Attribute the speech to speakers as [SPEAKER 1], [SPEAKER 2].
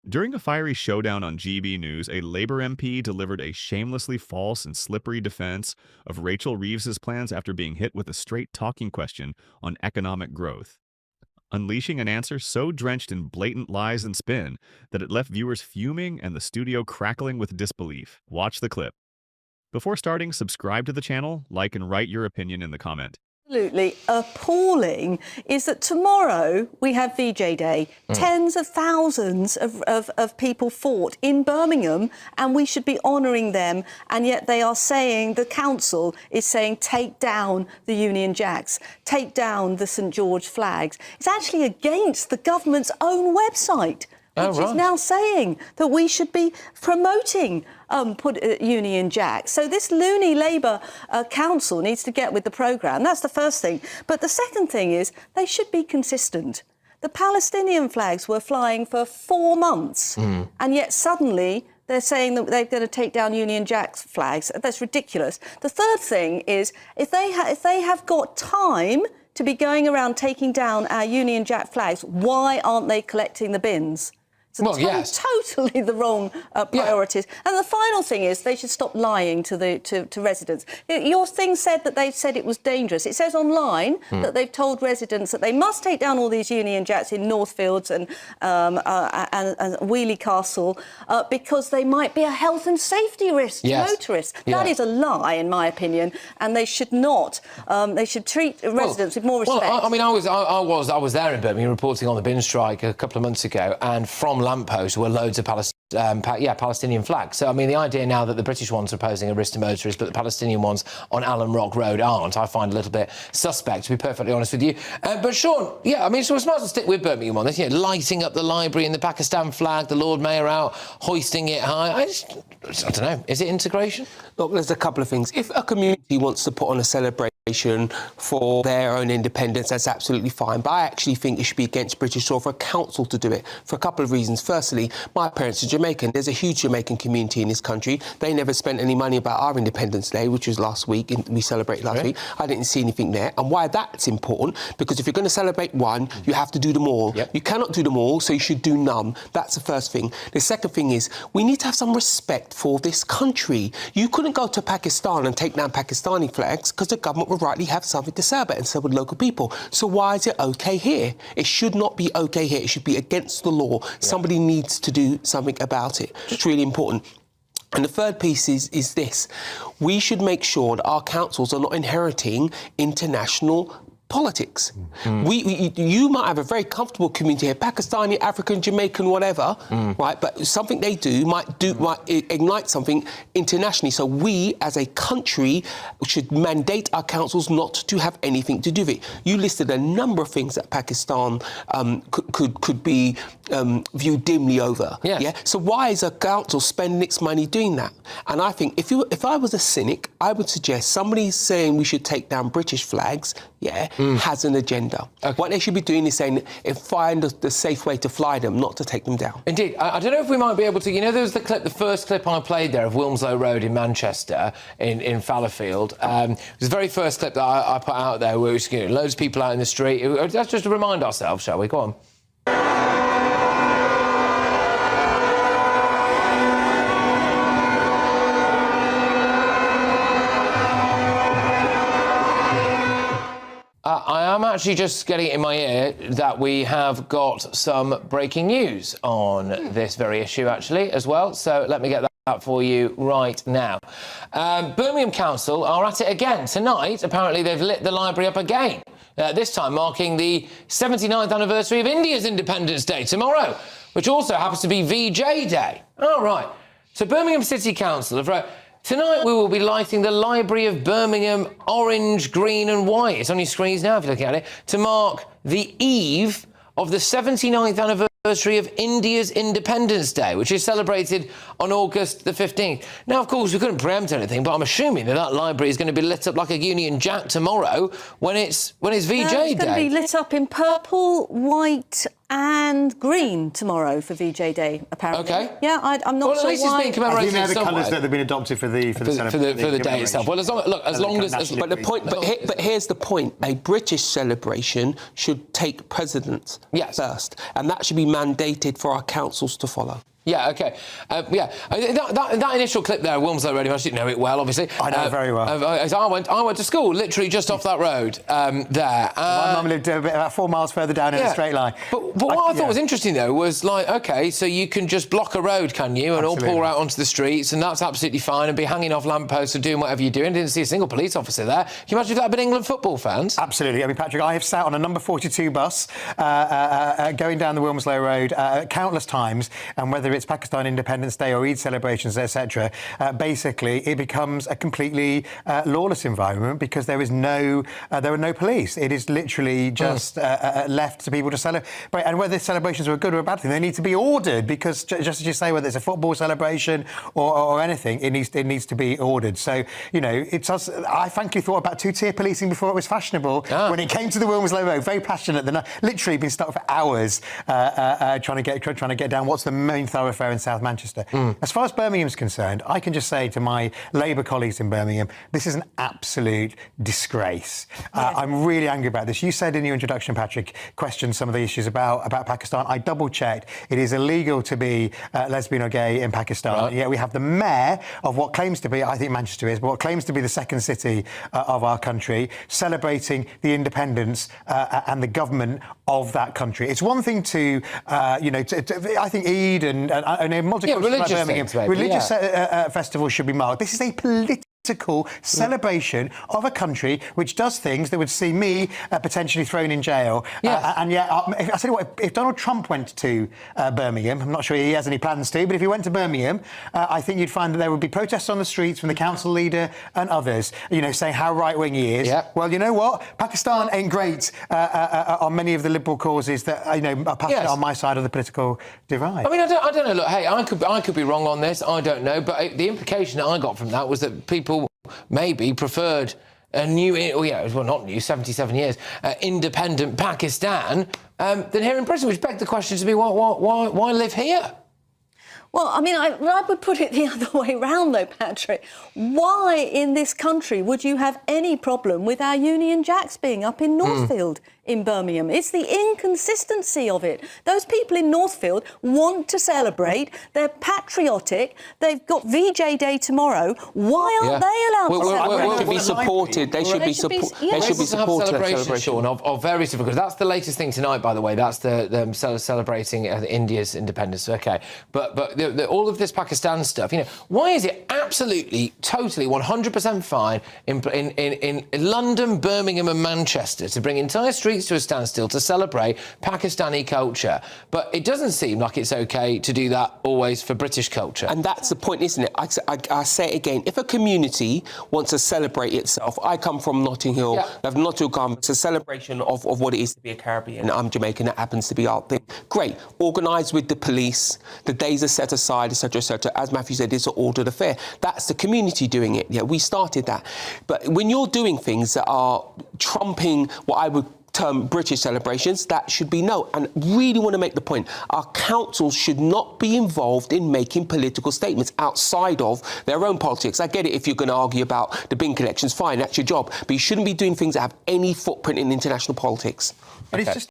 [SPEAKER 1] During a fiery showdown on GB News, a Labour MP delivered a shamelessly false and slippery defense of Rachel Reeves's plans after being hit with a straight talking question on economic growth, unleashing an answer so drenched in blatant lies and spin that it left viewers fuming and the studio crackling with disbelief. Watch the clip. Before starting, subscribe to the channel, like and write your opinion in the comment.
[SPEAKER 2] Absolutely appalling is that tomorrow we have VJ Day. Tens of thousands of people fought in Birmingham and we should be honouring them, and yet they are saying, the council is saying, take down the Union Jacks, take down the St George flags. It's actually against the government's own website, which is now saying that we should be promoting Union Jack. So this loony Labour council needs to get with the programme. That's the first thing. But the second thing is they should be consistent. The Palestinian flags were flying for 4 months, and yet suddenly they're saying that they're going to take down Union Jack's flags. That's ridiculous. The third thing is if they have got time to be going around taking down our Union Jack flags, why aren't they collecting the bins? Totally the wrong priorities. And the final thing is they should stop lying to residents. Your thing said that they said it was dangerous. It says online that they've told residents that they must take down all these Union Jacks in Northfields and Wheelie Castle because they might be a health and safety risk to motorists. That is a lie, in my opinion, and they should not. They should treat residents with more respect.
[SPEAKER 3] Well, I mean, I was there in Birmingham reporting on the bin strike a couple of months ago, and from lampposts were loads of Palestinian flags. So, I mean, the idea now that the British ones are posing a risk to motorists, but the Palestinian ones on Allen Rock Road aren't, I find a little bit suspect, to be perfectly honest with you. But, Sean, I mean, so we might as well stick with Birmingham on this, lighting up the library in the Pakistan flag, the Lord Mayor out, hoisting it high. I don't know, is it integration?
[SPEAKER 4] Look, there's a couple of things. If a community wants to put on a celebration for their own independence, that's absolutely fine. But I actually think it should be against British law for a council to do it for a couple of reasons. Firstly, my parents are Jamaican. There's a huge Jamaican community in this country. They never spent any money about our Independence Day, which was last week, and we celebrated last week. I didn't see anything there. And why that's important, because if you're going to celebrate one, you have to do them all. You cannot do them all, so you should do none. That's the first thing. The second thing is we need to have some respect for this country. You couldn't go to Pakistan and take down Pakistani flags because the government would rightly have something to say about it, and so would local people. So why is it OK here? It should not be OK here. It should be against the law. Somebody needs to do something about it. It's really important. And the third piece is this. We should make sure that our councils are not inheriting international politics. You might have a very comfortable community here, Pakistani, African, Jamaican, whatever, right? But something they do might ignite something internationally. So we, as a country, should mandate our councils not to have anything to do with it. You listed a number of things that Pakistan could be viewed dimly over. So why is a council spending its money doing that? And I think if I was a cynic, I would suggest somebody saying we should take down British flags, has an agenda. What they should be doing is saying, find the safe way to fly them, not to take them down.
[SPEAKER 3] Indeed. I don't know if we might be able to... there was the first clip I played there of Wilmslow Road in Manchester, in Fallowfield. It was the very first clip that I put out there, where it was loads of people out in the street. Let's just remind ourselves, shall we? Go on. I am actually just getting it in my ear that we have got some breaking news on this very issue, actually, as well. So let me get that for you right now. Birmingham Council are at it again tonight. Apparently, they've lit the library up again, this time marking the 79th anniversary of India's Independence Day tomorrow, which also happens to be VJ Day. All right. So Birmingham City Council have wrote... Tonight we will be lighting the Library of Birmingham orange, green and white. It's on your screens now if you're looking at it, to mark the eve of the 79th anniversary of India's Independence Day, which is celebrated on August the 15th. Now, of course, we couldn't preempt anything, but I'm assuming that library is going to be lit up like a Union Jack tomorrow when it's VJ Day.
[SPEAKER 2] It's going to be lit up in purple, white and green tomorrow for VJ Day, apparently.
[SPEAKER 3] Okay.
[SPEAKER 2] Yeah, I'm not
[SPEAKER 3] Well, at
[SPEAKER 2] sure
[SPEAKER 3] least it's
[SPEAKER 2] why.
[SPEAKER 3] being
[SPEAKER 5] I
[SPEAKER 3] commemorated
[SPEAKER 5] think they're
[SPEAKER 3] in
[SPEAKER 5] the
[SPEAKER 3] some
[SPEAKER 5] colours
[SPEAKER 3] way.
[SPEAKER 5] that have been adopted for the
[SPEAKER 3] For the day itself. Well, as long as...
[SPEAKER 4] But the point, but here's the point: a British celebration should take precedence first, and that should be mandated for our councils to follow.
[SPEAKER 3] Yeah, OK. That initial clip there, Wilmslow Road, I didn't know it well, obviously.
[SPEAKER 5] I know it very well.
[SPEAKER 3] I went to school literally just off that road there.
[SPEAKER 5] My mum lived about 4 miles further down in a straight line.
[SPEAKER 3] But what I thought was interesting, though, was like, OK, so you can just block a road, can you, and all pour out onto the streets, and that's absolutely fine, and be hanging off lampposts and doing whatever you're doing. Didn't see a single police officer there. Can you imagine if that had been England football fans?
[SPEAKER 5] Absolutely. I mean, Patrick, I have sat on a number 42 bus going down the Wilmslow Road countless times, and whether it's Pakistan Independence Day or Eid celebrations, etc., basically it becomes a completely lawless environment because there are no police. It is literally just left to people to celebrate. And whether celebrations are a good or a bad thing, they need to be ordered because, just as you say, whether it's a football celebration or anything, it needs to be ordered. So, you know, I frankly thought about two-tier policing before it was fashionable. When it came to the Wilmslow Road, very passionate. Literally been stuck for hours trying to get down what's the main thoroughfare in South Manchester. As far as Birmingham's concerned, I can just say to my Labour colleagues in Birmingham, this is an absolute disgrace. I'm really angry about this. You said in your introduction, Patrick, questioned some of the issues about Pakistan. I double-checked. It is illegal to be lesbian or gay in Pakistan. Right. Yet we have the mayor of what claims to be, I think Manchester is, but what claims to be the second city of our country, celebrating the independence and the government of that country. It's one thing to, I think Eid and multicultural religious festivals should be marked. This is a political celebration of a country which does things that would see me potentially thrown in jail. And yet, I tell you what, if Donald Trump went to Birmingham, I'm not sure he has any plans to, but if he went to Birmingham, I think you'd find that there would be protests on the streets from the council leader and others, saying how right-wing he is. Well, you know what? Pakistan ain't great on many of the liberal causes that, are passionate on my side of the political divide.
[SPEAKER 3] I mean, I don't know. Look, hey, I could be wrong on this. I don't know. But the implication that I got from that was that people maybe preferred a new, not new, 77 years, independent Pakistan than here in Britain, which begged the question to me, why live here?
[SPEAKER 2] Well, I mean, I would put it the other way round, though, Patrick. Why in this country would you have any problem with our Union Jacks being up in Northfield in Birmingham? It's the inconsistency of it. Those people in Northfield want to celebrate. They're patriotic. They've got VJ Day tomorrow. Why aren't they allowed to celebrate?
[SPEAKER 4] They should be supported. They should be supported.
[SPEAKER 3] Celebration, Sean, of various different... That's the latest thing tonight, by the way. That's the celebrating India's independence. OK. But all of this Pakistan stuff, why is it absolutely, totally, 100% fine in London, Birmingham and Manchester to bring entire streets to a standstill to celebrate Pakistani culture, but it doesn't seem like it's OK to do that always for British culture?
[SPEAKER 4] And that's the point, isn't it? I say it again. If a community wants to celebrate itself, I come from Notting Hill. I have Notting Hill Garden. It's a celebration of what it is to be a Caribbean. I'm Jamaican. That happens to be our thing. Great. Organised with the police. The days are set aside, etc., etc. As Matthew said, it's an ordered affair. That's the community doing it. Yeah, we started that. But when you're doing things that are trumping what I would term British celebrations, that should be no. And really want to make the point, our councils should not be involved in making political statements outside of their own politics. I get it if you're going to argue about the bin collections, fine, that's your job. But you shouldn't be doing things that have any footprint in international politics.
[SPEAKER 5] But it's just